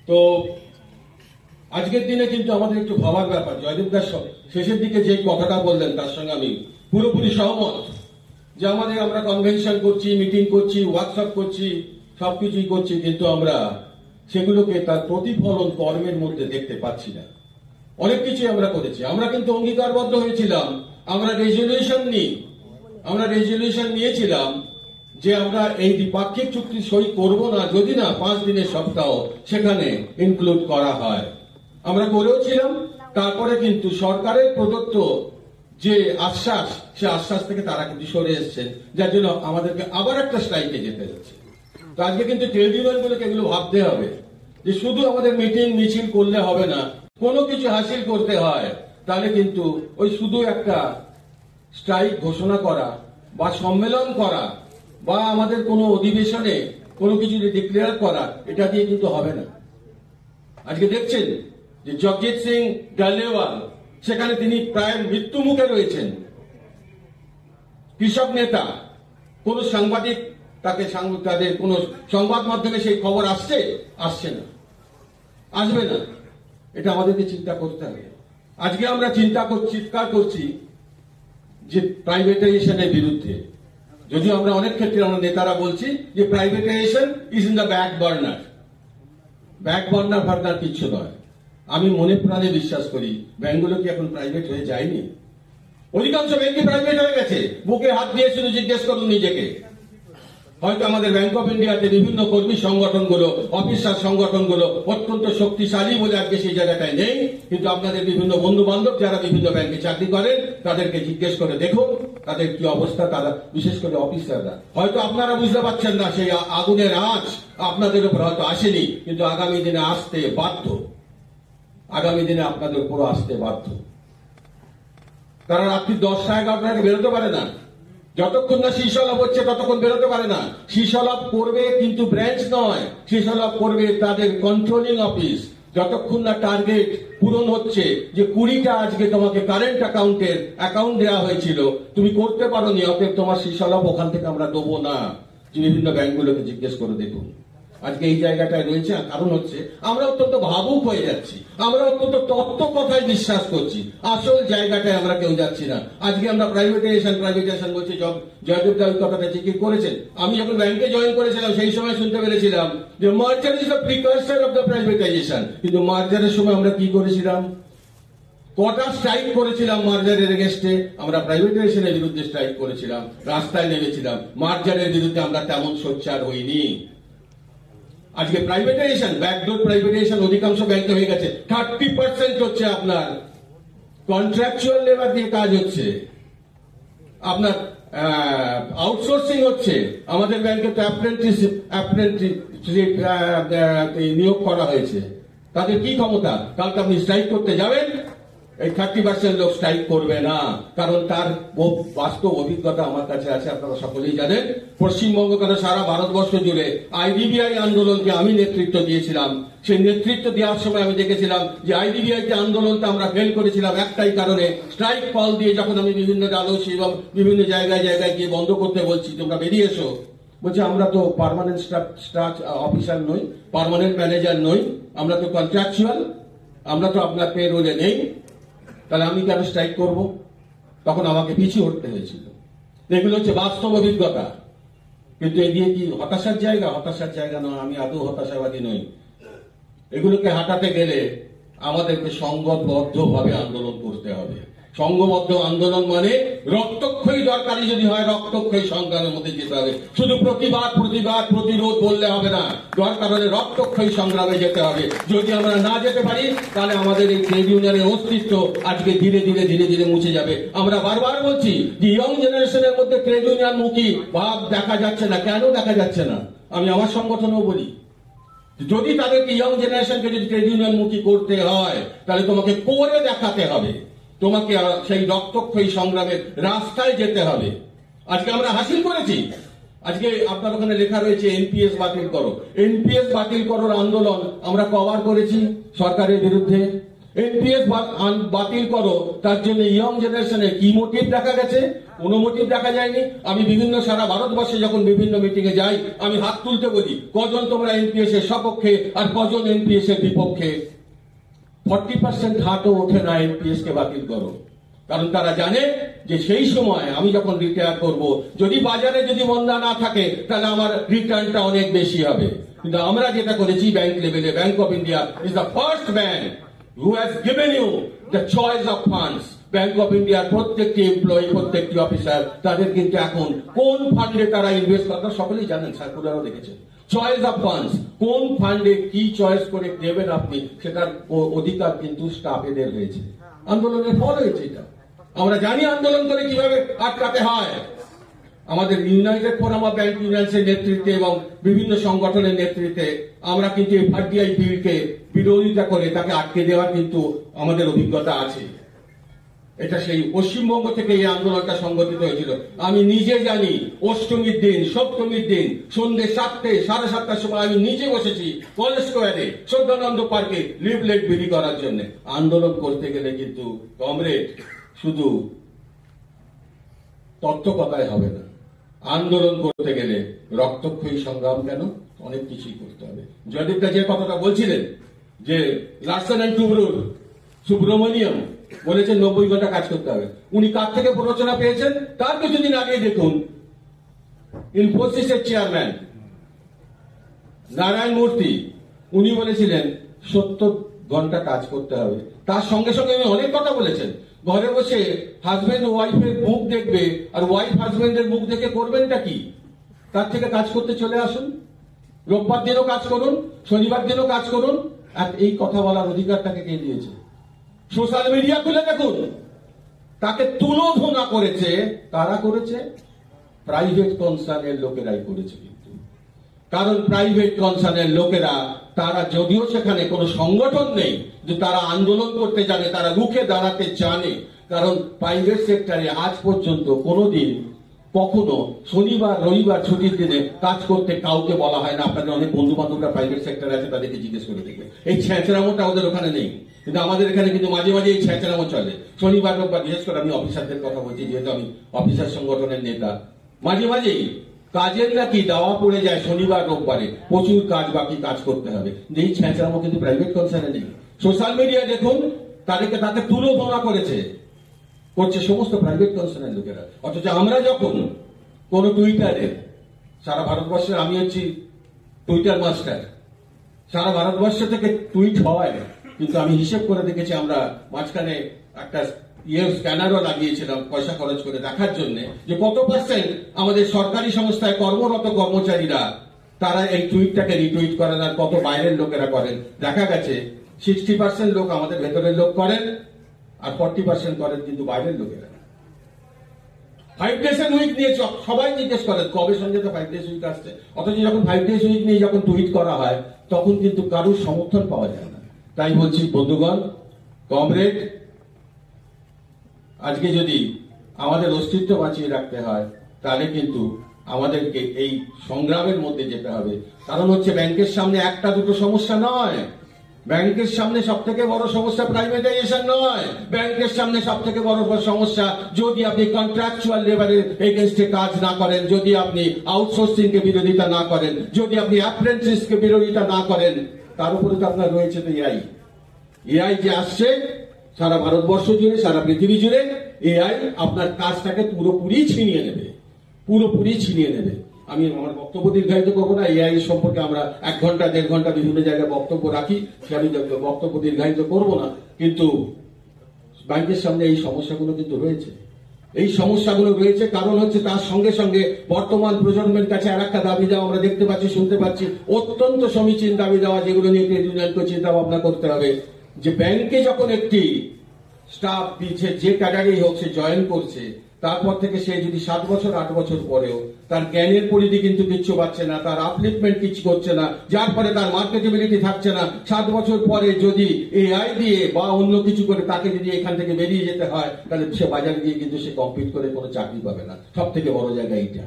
তো আজকের দিনে কিন্তু আমাদের একটু ভাবার ব্যাপার। জয়দীপ দাস শেষের দিকে যে কথাটা বললেন তার সঙ্গে আমি পুরোপুরি সহমত, যে আমরা কনভেনশন করছি, মিটিং করছি, ওয়ার্কশপ করছি, সবকিছুই করছি, কিন্তু আমরা সেগুলোকে তার প্রতিফলন কর্মের মধ্যে দেখতে পাচ্ছি না। অনেক কিছুই আমরা করেছি, আমরা কিন্তু অঙ্গীকারবদ্ধ হয়েছিলাম, আমরা রেজলিউশন নিয়েছিলাম যে আমরা এই দ্বিপাক্ষিক চুক্তি সই করব না যদি না 5 দিনের সপ্তাহ সেখানে ইনক্লুড করা হয়। আমরা করেওছিলাম। তারপরে কিন্তু সরকারের প্রদত্ত যে আশ্বাস, সে আশ্বাস থেকে তারা কিন্তু সরে এসছেন, যার জন্য আমাদেরকে আবার একটা স্ট্রাইকে যেতে হচ্ছে। তো আজকে কিন্তু ট্রেড ইউনিয়নগুলোকে এগুলো ভাবতে হবে যে শুধু আমাদের মিটিং মিছিল করলে হবে না, কোনো কিছু হাসিল করতে হয় তাহলে কিন্তু ওই শুধু একটা স্ট্রাইক ঘোষণা করা বা সম্মেলন করা বা আমাদের কোনো অধিবেশনে কোনো কিছু ডিক্লেয়ার করা, এটা দিয়ে কিন্তু হবে না। আজকে দেখছেন যে জগজিৎ সিং ডালেওয়াল, সেখানে তিনি প্রায় মৃত্যু মুখে রয়েছেন। কৃষক নেতা, কোন সাংবাদিক তাদের কোন সংবাদ মাধ্যমে সেই খবর আসছে না, আসবে না। এটা আমাদেরকে চিন্তা করতে হবে। আজকে আমরা চিৎকার করছি যে প্রাইভেটাইজেশনের বিরুদ্ধে, যদিও আমরা অনেক ক্ষেত্রে আমরা নেতারা বলছি যে privatisation is in the back burner কিছু নয়। আমি মনে প্রাণে বিশ্বাস করি ব্যাংকগুলো কি এখন প্রাইভেট হয়ে যায়নি? অধিকাংশ ব্যাংকই প্রাইভেট হয়ে গেছে। বুকে হাত দিয়ে শুধু জিজ্ঞেস করুন নিজেকে। হয়তো আমাদের ব্যাংক অফ ইন্ডিয়াতে বিভিন্ন কর্মী সংগঠনগুলো, অফিসার সংগঠনগুলো অত্যন্ত শক্তিশালী বলে আজকে সেই জায়গাটায় নেই, কিন্তু আপনাদের বিভিন্ন বন্ধু বান্ধব যারা বিভিন্ন ব্যাংকে চাকরি করেন তাদেরকে জিজ্ঞেস করে দেখুন তাদের কি অবস্থা। তারা বিশেষ করে অফিসাররা, হয়তো আপনারা বুঝতে পারছেন না, সেই আগুনের আঁচ আপনাদের উপর হয়তো আসেনি, কিন্তু আগামী দিনে আসতে বাধ্য, আপনাদের উপর আসতে বাধ্য। তারা রাত্রি 10টা 11টায় বেরোতে পারে না, যতক্ষণ না শীর্ষলাভ হচ্ছে ততক্ষণ বেরোতে পারে না। শীর্ষলাভ করবে কিন্তু ব্রাঞ্চ নয়, শীর্ষলাভ করবে তাদের কন্ট্রোলিং অফিস। যতক্ষণ না টার্গেট পূরণ হচ্ছে যে 20টা আজকে তোমাকে কারেন্ট অ্যাকাউন্ট দেওয়া হয়েছিল, তুমি করতে পারোনি, অতএব তোমার শীর্ষলাভ ওখান থেকে আমরা দেবো না। বিভিন্ন ব্যাংকগুলোকে জিজ্ঞেস করে দেখুন আজকে এই জায়গাটায় রয়েছে। কারণ হচ্ছে আমরা অত্যন্ত ভাবুক হয়ে যাচ্ছি, আমরা অত্যন্ত তত্ত্ব কথায় বিশ্বাস করছি, আসল জায়গাটায় আমরা কেউ যাচ্ছি না। আজকে আমরা প্রাইভেটাইজেশন বলছি। জয়দেব দা ওই কথাটা ঠিকই করেছেন। আমি যখন ব্যাংকে জয়েন করেছিলাম সেই সময় শুনতে পেরেছিলাম যে merger is the precursor of the privatization, কিন্তু মার্জারের সময় আমরা কি করেছিলাম? কটা স্ট্রাইক করেছিলাম মার্জারের এগেইনস্টে? আমরা প্রাইভেটাইজেশনের বিরুদ্ধে স্ট্রাইক করেছিলাম, রাস্তায় নেমেছিলাম। মার্জারের বিরুদ্ধে আমরা তেমন সোচ্চার হইনি। আজকে প্রাইভেটাইজেশন, ব্যাকডোর প্রাইভেটাইজেশন অধিকাংশ ব্যাংকে হয়ে গেছে। 30% হচ্ছে আপনার কন্ট্রাকচুয়াল লেবার দিয়ে কাজ হচ্ছে, আপনার আউটসোর্সিং হচ্ছে। আমাদের ব্যাংকে তো অ্যাপ্রেন্টিস নিয়োগ করা হয়েছে। তাদের কি ক্ষমতা? কালকে আপনি স্ট্রাইক করতে যাবেন, এই 30% লোক স্ট্রাইক করবে না, কারণ তার বাস্তব অভিজ্ঞতা আমার কাছে আছে। আপনারা সকলেই জানেন পশ্চিমবঙ্গ কেন সারা ভারতবর্ষ জুড়ে আইডিবিআই আন্দোলনকে আমি নেতৃত্ব দিয়েছিলাম। সেই নেতৃত্ব দেওয়ার সময় আমি দেখেছিলাম যে আইডিবিআই যে আন্দোলনটা আমরা ফেল করেছিলাম একটাই কারণে, স্ট্রাইক কল দিয়ে যখন আমি বিভিন্ন ডালহৌসি এবং বিভিন্ন জায়গায় গিয়ে বন্ধ করতে বলছি, তোমরা বেরিয়ে এসো, বলছে আমরা তো পার্মানেন্ট স্টাফ অফিসার নই, পার্মানেন্ট ম্যানেজার নই, আমরা তো কন্ট্রাকচুয়াল, আমরা তো আপনার পে রোলে নেই, তাহলে আমি কেন স্ট্রাইক করব? তখন আমাকে পিছিয়ে উঠতে হয়েছিল। এগুলো হচ্ছে বাস্তব অভিজ্ঞতা। কিন্তু এগিয়ে কি হতাশার জায়গা নয়। আমি আদৌ হতাশাবাদী নই। এগুলোকে হাঁটাতে গেলে আমাদেরকে সংঘবদ্ধভাবে আন্দোলন করতে হবে। সংঘবদ্ধ আন্দোলন মানে রক্তক্ষয়ী, দরকারি যদি হয় রক্তক্ষয়ী সংগ্রামের মধ্যে যেতে হবে। শুধু প্রতিরোধ বললে হবে না, দরকার হলে রক্তক্ষয়ী সংগ্রামে যেতে হবে। যদি আমরা না যেতে পারি তাহলে আমাদের এই ট্রেড ইউনিয়নের অস্তিত্ব আজকে ধীরে ধীরে মুছে যাবে। আমরা বারবার বলছি যে ইয়ং জেনারেশনের মধ্যে ট্রেড ইউনিয়ন মুখী ভাব দেখা যাচ্ছে না। কেন দেখা যাচ্ছে না? আমি আমার সংগঠনেও বলি, যদি তাদেরকে ইয়ং জেনারেশনকে যদি ট্রেড ইউনিয়ন মুখী করতে হয় তাহলে তোমাকে করে দেখাতে হবে, তোমাকে সেই রক্তক্ষয়ী সংগ্রামের রাস্তায় যেতে হবে। আজকে আমরা হাসিল করেছি। আজকে আপনার ওখানে লেখা রয়েছে এনপিএস বাতিল করো। এনপিএস বাতিল করার আন্দোলন আমরা কভার করেছি সরকারের বিরুদ্ধে। এনপিএস বাতিল করো, তার জন্য ইয়ং জেনারেশনের কি মোটিভ দেখা গেছে? কোনো মোটিভ দেখা যায়নি। আমি বিভিন্ন সারা ভারতবর্ষে যখন বিভিন্ন মিটিং এ যাই, আমি হাত তুলতে বলি, কজন তোমরা এনপিএস এর সপক্ষে আর কজন এনপিএস এর বিপক্ষে? 40% হাতও ওঠে না এনপিএস কে বাতিল করো। কারণ তারা জানে যে সেই সময় আমি যখন রিটায়ার করব, যদি বাজারে যদি মন্দা না থাকে, তাহলে আমার রিটার্নটা অনেক বেশি হবে। কিন্তু আমরা যেটা করেছি ব্যাংক লেভেলে, bank of India is the first bank who has given you the choice of funds. Bank of ইন্ডিয়ার প্রত্যেকটি এমপ্লয়ি, প্রত্যেকটি অফিসার, তাদের কিন্তু এখন কোন ফান্ডে তারা ইনভেস্ট করেন সকলেই জানেন, সার্কুলারও দেখেছেন। চয়েস অফ ফান্ডস, কোন ফান্ডে কি চয়েস করে দেবেন আপনি, সেটার অধিকার কিন্তু স্টাফেদের হয়েছে। আন্দোলনের ফল হয়েছে এটা। আমরা জানি আন্দোলন করে কিভাবে আটকাতে হয়। আমাদের ইউনাইটেড ফোরাম অফ ব্যাংক ইউনিয়ন্সের নেতৃত্বে এবং বিভিন্ন সংগঠনের নেতৃত্বে আমরা কিন্তু এফআরডিআই বিলকে বিরোধিতা করে তাকে আটকে দেওয়ার কিন্তু আমাদের অভিজ্ঞতা আছে। এটা সেই পশ্চিমবঙ্গ থেকে এই আন্দোলনটা সংগঠিত হয়েছিল। আমি নিজে জানি অষ্টমীর দিন, সপ্তমীর দিন সন্ধ্যে 7টে, 7:30টার সময় আমি নিজে বসেছি কলেজ স্কোয়ারে, শ্রদ্ধানন্দ পার্কে লিফলেট বিলি করার জন্য। আন্দোলন করতে গেলে কিন্তু কমরেড শুধু তত্ত্বকথায় হবে না, আন্দোলন করতে গেলে রক্তক্ষয়ী সংগ্রাম কেন, অনেক কিছুই করতে হবে। জয়দেবটা যে কথাটা বলছিলেন যে লার্সেন অ্যান্ড টুব্রোর সুব্রমণিয়াম বলেছেন 90 ঘন্টা কাজ করতে হবে, উনি কার থেকে প্ররোচনা পেয়েছেন? তার কিছুদিন আগে দেখুন ইনফোসিসের চেয়ারম্যান নারায়ণ মূর্তি, উনি বলেছিলেন 70 ঘন্টা কাজ করতে হবে। তার সঙ্গে সঙ্গে উনি অনেক কথা বলেছেন। ঘরে বসে হাজবেন্ড ওয়াইফের মুখ দেখবে আর ওয়াইফ হাজবেন্ডের মুখ দেখে করবেনটা কি? তার থেকে কাজ করতে চলে আসুন, রোববার দিনও কাজ করুন, শনিবার দিনও কাজ করুন। আর এই কথা বলার অধিকারটাকে কে দিয়েছে? সোশ্যাল মিডিয়া খুলে দেখুন, তাকে তুলোধনা করেছে, কারা করেছে? প্রাইভেট কনসার্নের লোকেরাই করেছে। কিন্তু কারণ প্রাইভেট কনসার্নের লোকেরা, তারা যদিও সেখানে কোনো সংগঠন নেই, যে তারা আন্দোলন করতে জানে, তারা রুখে দাঁড়াতে জানে। কারণ প্রাইভেট সেক্টরে আজ পর্যন্ত কোনোদিন কখনো শনিবার রবিবার ছুটির দিনে কাজ করতে কাউকে বলা হয় না। আপনাদের অনেক বন্ধু বান্ধবরা প্রাইভেট সেক্টরে আছে, তাদেরকে জিজ্ঞেস করে দেখবে। এই ছ্যাঁচড়ামোটা ওদের ওখানে নেই, কিন্তু আমাদের এখানে কিন্তু মাঝে মাঝে এই ছ্যাঁচড়ামো চলে। শনিবার রোববার, বিশেষ করে আমি অফিসারদের কথা বলছি, যেহেতু আমি অফিসার সংগঠনের নেতা, মাঝে মাঝেই কাজের নাকি দাওয়া পড়ে যায় শনিবার রোববারে, প্রচুর কাজ, বাকি কাজ করতে হবে। এই ছ্যাঁচড়ামো কিন্তু প্রাইভেট কনসার্নে নেই। সোশ্যাল মিডিয়া দেখুন, তাকে তুলোধনা করছে সমস্ত প্রাইভেট কনসার্নের লোকেরা। অথচ আমরা যখন কোন টুইটারে, সারা ভারতবর্ষে আমি হচ্ছি টুইটার মাস্টার, সারা ভারতবর্ষ থেকে টুইট হয়, কিন্তু আমি হিসেব করে দেখেছি আমরা মাঝখানে একটা স্ক্যানারও লাগিয়েছিলাম পয়সা খরচ করে দেখার জন্য যে কত পার্সেন্ট আমাদের সরকারি সংস্থায় কর্মরত কর্মচারীরা তারা এই টুইটটাকে রিটুইট করেন আর কত বাইরের লোকেরা করেন। দেখা গেছে 60% লোক আমাদের ভেতরের লোক করেন আর 40% করেন কিন্তু বাইরের লোকেরা। 5 days উইক নিয়ে সবাই জিজ্ঞেস করেন কবে সঙ্গে তো 5 days উইক আসছে, অথচ যখন 5 days উইক নিয়ে যখন টুইট করা হয় তখন কিন্তু কারোর সমর্থন পাওয়া যায় না। তাই বলছি বন্ধুগণ, কমরেড, আজকে যদি আমাদের অস্তিত্ব বাঁচিয়ে রাখতে হয় তাহলে কিন্তু আমাদেরকে এই সংগ্রামের মধ্যে যেতে হবে। কারণ হচ্ছে ব্যাংকের সামনে একটা দুটো সমস্যা নয়, ব্যাংকের সামনে সব থেকে বড় সমস্যা প্রাইভেটাইজেশন নয়, ব্যাংকের সামনে সব থেকে বড় সমস্যা যদি আপনি কন্ট্রাকচুয়াল লেবারের এগেনস্টে কাজ না করেন, যদি আপনি আউটসোর্সিং কে বিরোধিতা না করেন, যদি আপনি অ্যাপ্রেন্টিস কে বিরোধিতা না করেন। তার উপরে তো আপনার রয়েছে তো এআই যে আসছে সারা ভারতবর্ষ জুড়ে, সারা পৃথিবী জুড়ে, এআই আপনার কাজটাকে পুরোপুরি ছিনিয়ে নেবে। আমি আমার বক্তব্য দীর্ঘায়িত করবো না, এআই সম্পর্কে আমরা 1 ঘন্টা 1.5 ঘন্টা বিভিন্ন জায়গায় বক্তব্য রাখি, সে আমি বক্তব্য দীর্ঘায়িত করবো না। কিন্তু ব্যাংকের সামনে এই সমস্যাগুলো কিন্তু রয়েছে, এই সমস্যাগুলো রয়েছে। কারণ হচ্ছে তার সঙ্গে সঙ্গে বর্তমান প্রজন্মের কাছে আর একটা দাবি দেওয়া আমরা দেখতে পাচ্ছি, শুনতে পাচ্ছি, অত্যন্ত সমীচীন দাবি দেওয়া, যেগুলো নিয়ে ট্রেড ইউনিয়নকে চিন্তা ভাবনা করতে হবে। যে ব্যাংকে যখন একটি স্টাফ দিচ্ছে, যে ক্যাডারেই হোক, সে জয়েন করছে, তারপর থেকে সে যদি 7 বছর 8 বছর পরেও তার জ্ঞানের পরিধি কিন্তু কিচ্ছু পাচ্ছে না, তার আপলিফমেন্ট কিছু করছে না, যার ফলে তার মার্কেটেবিলিটি থাকছে না। 7 বছর পরে যদি এআই দিয়ে বা অন্য কিছু করে তাকে যদি এখান থেকে বেরিয়ে যেতে হয়, তাহলে সে বাজারে গিয়ে কিন্তু সে কম্পিট করে কোনো চাকরি পাবে না। সব থেকে বড় জায়গা এইটা।